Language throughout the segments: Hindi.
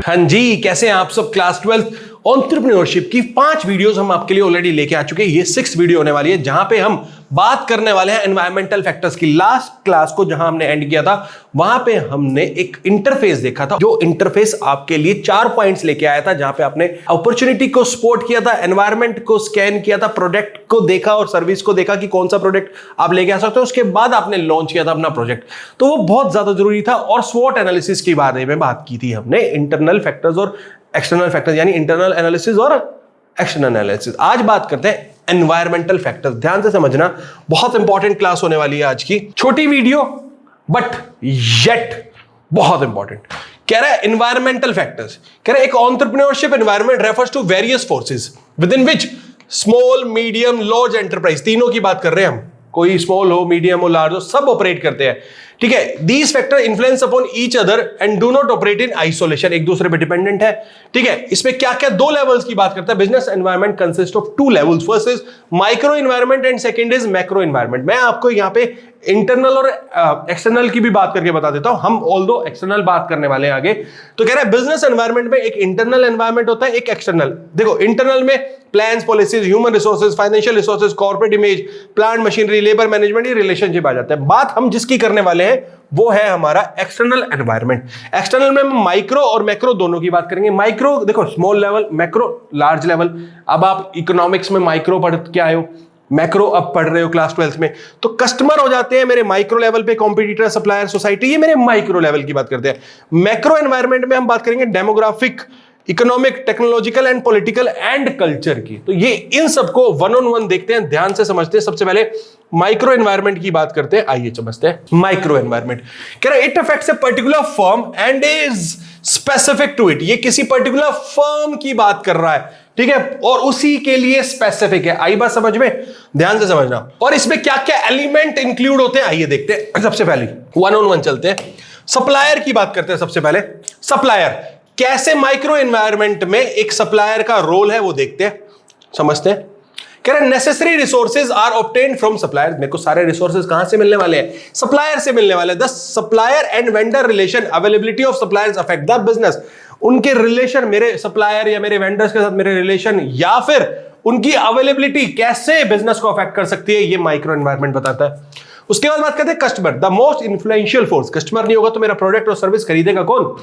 हाँ जी, कैसे हैं आप सब। क्लास 12 एंटरप्रेन्योरशिप की 5 वीडियोस हम आपके लिए ऑलरेडी लेके आ चुके हैं। ये 6th वीडियो होने वाली है जहां पे हम बात करने वाले हैं एनवायरमेंटल फैक्टर्स की। लास्ट क्लास को जहां हमने एंड किया था वहां पे हमने एक इंटरफेस देखा था, जो इंटरफेस आपके लिए 4 पॉइंट्स लेके आया था, जहां पे आपने अपॉर्चुनिटी को स्पॉट किया था, एनवायरमेंट को स्कैन किया था, प्रोडक्ट को देखा और सर्विस को देखा कि कौन सा प्रोडक्ट आप लेके आ सकते हो। उसके बाद आपने लॉन्च किया था अपना प्रोजेक्ट, तो वो बहुत ज्यादा जरूरी था। और स्वॉट एनालिसिस के बारे में बात की थी हमने, इंटरनल फैक्टर्स और एक्सटर्नल फैक्टर्स, यानी इंटरनल एनालिसिस और एक्सटर्नल एनालिसिस। आज बात करते हैं एनवायरमेंटल फैक्टर्स। ध्यान से समझना, बहुत इंपॉर्टेंट क्लास होने वाली है आज की। छोटी वीडियो बट येट बहुत इंपॉर्टेंट। कह रहा है एनवायरमेंटल फैक्टर्स, कह रहा है एक entrepreneurship environment refers to various forces within which small, medium, large enterprise, तीनों की बात कर रहे हैं हम, कोई स्मॉल हो, मीडियम हो, लार्ज हो, सब ऑपरेट करते हैं। ठीक है, these factor influence upon each other and do not operate in isolation, एक दूसरे पे डिपेंडेंट है। ठीक है, इसमें क्या क्या 2 लेवल्स की बात करता है। Business environment consist of 2 levels, first is micro environment and second is macro environment. मैं आपको यहां पे इंटरनल और एक्सटर्नल की भी बात करके बता देता हूं, हम ऑल्दो एक्सटर्नल बात करने वाले हैं आगे। तो कह रहा है बिजनेस एनवायरनमेंट में एक इंटरनल एनवायरनमेंट होता है, एक एक्सटर्नल। देखो, इंटरनल में plans, policies, human resources, financial resources, corporate image, plant machinery, labour management, ये रिलेशनशिप आ जाता है। बात हम जिसकी करने वाले हैं वो है हमारा एक्सटर्नल एनवायरनमेंट। एक्सटर्नल में हम माइक्रो और मैक्रो दोनों की बात करेंगे। माइक्रो देखो small level, macro large level. अब आप इकोनॉमिक्स में माइक्रो पढ़ के आए हो, मैक्रो अब पढ़ रहे हो क्लास 12 में, तो कस्टमर हो जाते हैं मेरे माइक्रो लेवल पे, कॉम्पिटिटर, सप्लायर, सोसाइटी, ये मेरे माइक्रो लेवल की बात करते हैं। मैक्रो एनवायरनमेंट में हम बात करेंगे demographic, economic, technological and political and culture की। तो ये इन सबको 1 on 1 देखते हैं, ध्यान से समझते हैं। सबसे पहले माइक्रो एनवायरनमेंट की बात करते हैं, आइए समझते हैं माइक्रो एनवायरनमेंट। कह रहा है it affects a particular firm and is specific to it. ये किसी पर्टिकुलर फर्म की बात कर रहा है, ठीक है, और उसी के लिए स्पेसिफिक है। आई बात समझ में, ध्यान से समझना। और इसमें क्या क्या एलिमेंट इंक्लूड होते हैं आइए देखते हैं। सबसे पहले 1 on 1 चलते हैं, सप्लायर की बात करते हैं। सबसे पहले सप्लायर कैसे माइक्रो एनवायरनमेंट में एक सप्लायर का रोल है वो देखते हैं, समझते हैं। कह रहे necessary resources are obtained from supplier. मेरे को सारे रिसोर्सेज कहां से मिलने वाले हैं? सप्लायर से मिलने वाले हैं। The supplier and vendor relation, availability of suppliers affect the business. उनके रिलेशन, मेरे सप्लायर या मेरे वेंडर्स के साथ मेरे रिलेशन या फिर उनकी अवेलेबिलिटी कैसे बिजनेस को अफेक्ट कर सकती है, ये माइक्रो एनवायरनमेंट बताता है। उसके बाद बात करते हैं customer, the most influential force. Customer नहीं होगा तो मेरा प्रोडक्ट और सर्विस खरीदेगा कौन?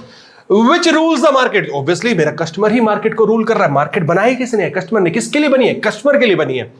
Which rules the market? Obviously मेरा कस्टमर ही मार्केट को रूल कर रहा है। मार्केट बनाई किसने? कस्टमर ने। किसके लिए बनी है? कस्टमर के लिए बनी है।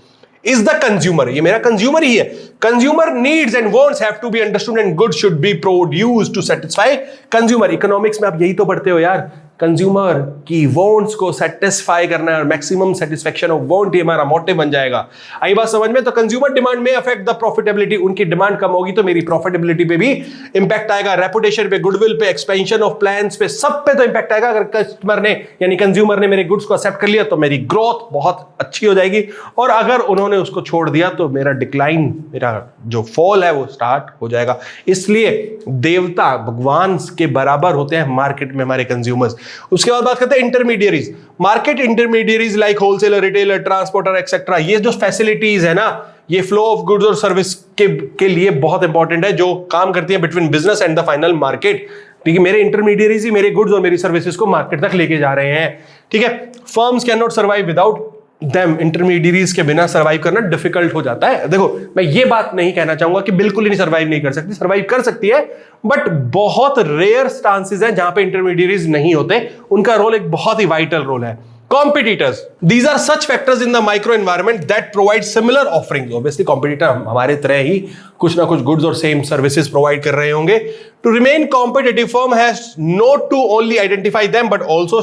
Is the consumer, ये मेरा कंज्यूमर ही है। Consumer needs and wants have to be understood and goods should be produced to satisfy consumer. Economics में आप यही तो पढ़ते हो यार, कंज्यूमर की वांट्स को सेटिस्फाई करना है, मैक्सिमम सेटिस्फैक्शन ऑफ वांट, ये हमारा मोटिव बन जाएगा। आई बात समझ में? तो कंज्यूमर डिमांड में अफेक्ट द प्रॉफिटेबिलिटी। उनकी डिमांड कम होगी तो मेरी प्रॉफिटेबिलिटी पे भी इंपैक्ट आएगा, रेपुटेशन पे, गुडविल पे, एक्सपेंशन ऑफ प्लान्स पे, सब पे तो इंपैक्ट आएगा। अगर कस्टमर ने यानी कंज्यूमर ने मेरे गुड्स को एक्सेप्ट कर लिया तो मेरी ग्रोथ बहुत अच्छी हो जाएगी, और अगर उन्होंने उसको छोड़ दिया तो मेरा डिक्लाइन, मेरा जो फॉल है वो स्टार्ट हो जाएगा। इसलिए देवता, भगवान के बराबर होते हैं मार्केट में हमारे कंज्यूमर्स। उसके बाद बात करते हैं intermediaries. Market intermediaries like wholesaler, retailer, transporter etcetera, ये जो फैसिलिटीज है ना, ये फ्लो ऑफ गुड्स और सर्विस के लिए बहुत इंपॉर्टेंट है, जो काम करती है between business and the final market. ठीक है, मेरे इंटरमीडियरीज ही मेरे गुड्स और मेरी सर्विसेज को मार्केट तक लेके जा रहे हैं। ठीक है, firms can not survive without them. Intermediaries के बिना सर्वाइव करना डिफिकल्ट हो जाता है। देखो, मैं ये बात नहीं कहना चाहूंगा कि बिल्कुल ही नहीं सर्वाइव नहीं कर सकती, सर्वाइव कर सकती है, बट बहुत रेयर चांसेस हैं जहां पे इंटरमीडियरीज नहीं होते। उनका रोल एक बहुत ही वाइटल रोल है। Competitors, these are such factors in the micro environment that provide similar offerings. Obviously, competitor हमारे तरह ही कुछ ना कुछ goods और same services provide कर रहे होंगे। To remain competitive, firm has not to only identify them but also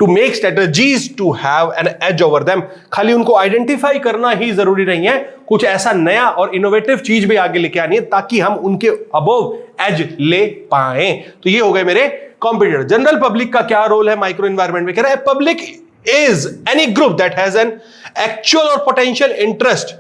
to make strategies to have an edge over them. खाली उनको identify करना ही जरूरी नहीं है, कुछ ऐसा नया और इनोवेटिव चीज भी आगे लेके आनी है ताकि हम उनके above edge ले पाए। तो ये हो गए मेरे कॉम्पिटिटर। जनरल पब्लिक का क्या रोल है माइक्रो एनवायरनमेंट में? कह रहा है public is any group that has an actual और पोटेंशियल इंटरेस्ट,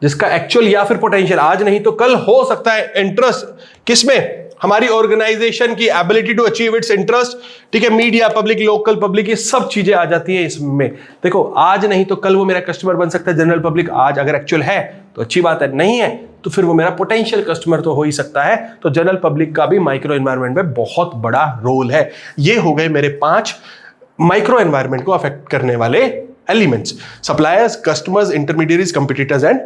जिसका एक्चुअल या फिर पोटेंशियल आज नहीं तो कल हो सकता है इंटरेस्ट किसमें? हमारी ऑर्गेनाइजेशन की ability to achieve its interest. ठीक है, मीडिया पब्लिक, लोकल पब्लिक, ये सब चीजें आ जाती है इसमें। देखो, आज नहीं तो कल वो मेरा कस्टमर बन सकता है जनरल पब्लिक। आज अगर एक्चुअल है तो अच्छी बात है, नहीं है तो फिर वो मेरा पोटेंशियल कस्टमर तो हो ही सकता है। तो जनरल पब्लिक का भी माइक्रो एनवायरनमेंट में बहुत बड़ा रोल है। ये हो गए मेरे 5 माइक्रो एनवायरनमेंट को अफेक्ट करने वाले elements: suppliers, customers, intermediaries, competitors and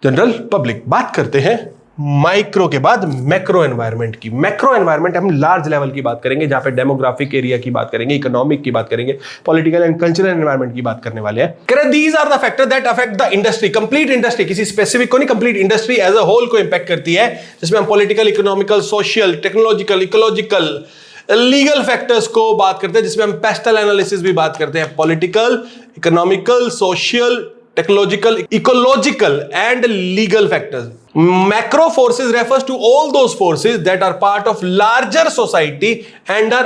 general public. बात करते हैं माइक्रो के बाद मैक्रो एनवायरनमेंट की। मैक्रो एनवायरनमेंट हम लार्ज लेवल की बात करेंगे, जहां पे डेमोग्राफिक एरिया की बात करेंगे, इकोनॉमिक की बात करेंगे, पॉलिटिकल एंड कल्चरल एनवायरनमेंट की बात करने वाले हैं। These are the factor that affect the industry, complete industry, किसी स्पेसिफिक को नहीं, complete industry as a whole को इंपैक्ट करती है, जिसमें हम political, economical, social, technological, ecological, legal factors को बात करते हैं, जिसमें हम पेस्टल एनालिसिस भी बात करते हैं। Political, economical, social, technological, ecological and legal factors. Macro forces refers to all those forces that are part of larger society and are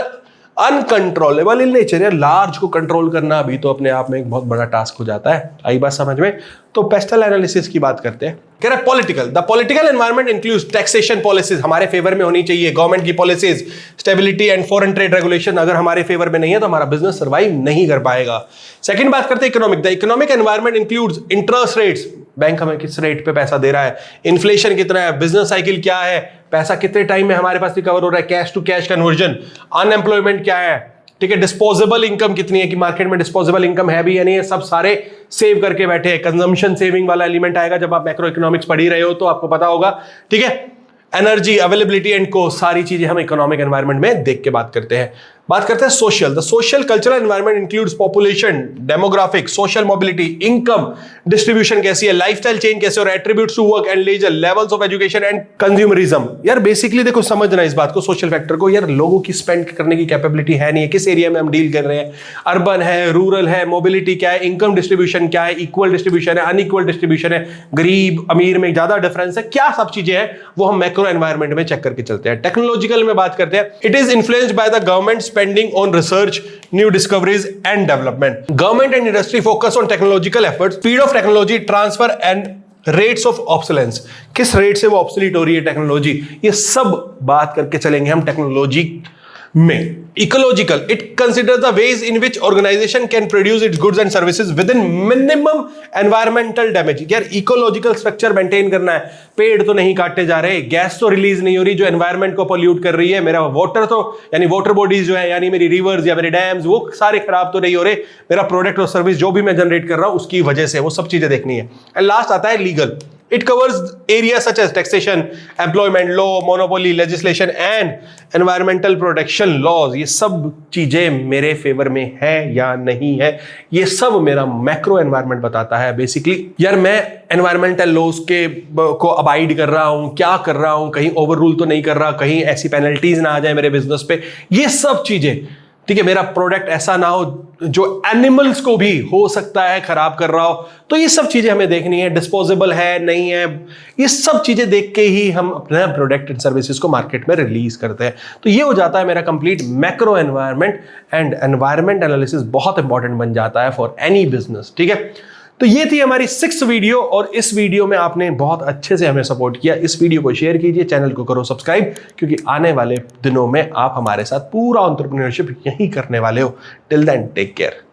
uncontrollable in nature. यार लार्ज को कंट्रोल करना भी तो अपने आप में एक बहुत बड़ा टास्क हो जाता है। आई बात समझ में? तो पेस्टल एनालिसिस की बात करते हैं। कह रहा है political, the political environment includes taxation policies, हमारे फेवर में होनी चाहिए, गवर्नमेंट की policies, stability and foreign trade regulation अगर हमारे फेवर में नहीं है तो हमारा बिजनेस सर्वाइव नहीं कर पाएगा। सेकंड बात करते हैं economic, the economic environment includes interest rates, bank हमें किस रेट पे पैसा दे रहा है, इन्फ्लेशन कितना है, बिजनेस साइकिल क्या है, पैसा कितने टाइम में हमारे पास रिकवर हो रहा है, cash to cash conversion, unemployment क्या है, ठीक है, डिस्पोजेबल इनकम कितनी है कि मार्केट में डिस्पोजेबल इनकम है भी या नहीं है, सब सारे सेव करके बैठे हैं। कंजम्पशन सेविंग वाला एलिमेंट आएगा जब आप मैक्रो इकोनॉमिक्स पढ़ ही रहे हो तो आपको पता होगा, ठीक है। एनर्जी अवेलेबिलिटी एंड को, सारी चीजें हम इकोनॉमिक एनवायरनमेंट में देख के बात करते हैं। बात करते हैं social, the social cultural environment includes population, demographic, social mobility, income distribution कैसी है, लाइफस्टाइल चेंज कैसे और attributes to work and leisure, levels of education and consumerism. यार बेसिकली देखो समझना इस बात को, सोशल फैक्टर को, यार लोगों की स्पेंड करने की कैपेबिलिटी है नहीं है, किस एरिया में हम डील कर रहे हैं, अर्बन है, रूरल है, मोबिलिटी क्या है, इनकम डिस्ट्रीब्यूशन क्या है, इक्वल डिस्ट्रीब्यूशन है, अनइक्वल डिस्ट्रीब्यूशन है, गरीब अमीर में ज्यादा डिफरेंस है, क्या सब चीजें हैं वो हम मैक्रो एनवायरनमेंट में चेक करके चलते हैं। टेक्नोलॉजिकल में बात करते हैं, it is influenced by the government spending on research, new discoveries and development. Government and industry focus on technological efforts, speed of technology transfer and rates of obsolescence. किस रेट से वो ऑब्सोलीट हो रही है टेक्नोलॉजी, ये सब बात करके चलेंगे हम टेक्नोलॉजी में। Ecological, it consider the ways in which organisation can produce its goods and services within minimum environmental damage. यार इकोलॉजिकल स्ट्रक्चर मेंटेन करना है, पेड़ तो नहीं काटे जा रहे, गैस तो रिलीज नहीं हो रही जो एनवायरमेंट को पॉल्यूट कर रही है, मेरा वाटर तो यानी वाटर बॉडीज जो है यानी मेरी रिवर्स या मेरे डैम्स वो सारे खराब तो नहीं हो रहे, मेरा प्रोडक्ट और सर्विस जो भी मैं जनरेट कर रहा हूं उसकी वजह से, वो सब चीजें देखनी है। एंड लास्ट आता है legal, it covers areas such as taxation, employment law, monopoly legislation and environmental protection laws। ये सब चीजें मेरे फेवर में है या नहीं है, ये सब मेरा मैक्रो एनवायरनमेंट बताता है। बेसिकली यार मैं एनवायरमेंटल लॉज के को अबाइड कर रहा हूं, क्या कर रहा हूं, कहीं ओवर रूल तो नहीं कर रहा, कहीं ऐसी पेनल्टीज ना आ जाए मेरे बिजनेस पे, ये सब चीजें, ठीक है। मेरा प्रोडक्ट ऐसा ना हो जो एनिमल्स को भी हो सकता है खराब कर रहा हो, तो ये सब चीजें हमें देखनी है, डिस्पोजेबल है नहीं है, ये सब चीजें देख के ही हम अपने प्रोडक्ट एंड सर्विसेज को मार्केट में रिलीज करते हैं। तो ये हो जाता है मेरा complete macro environment, and environment analysis बहुत इंपॉर्टेंट बन जाता है फॉर एनी बिजनेस, ठीक है। तो ये थी हमारी 6th वीडियो, और इस वीडियो में आपने बहुत अच्छे से हमें सपोर्ट किया। इस वीडियो को शेयर कीजिए, चैनल को करो सब्सक्राइब, क्योंकि आने वाले दिनों में आप हमारे साथ पूरा एंटरप्रेन्योरशिप यही करने वाले हो। Till then take care.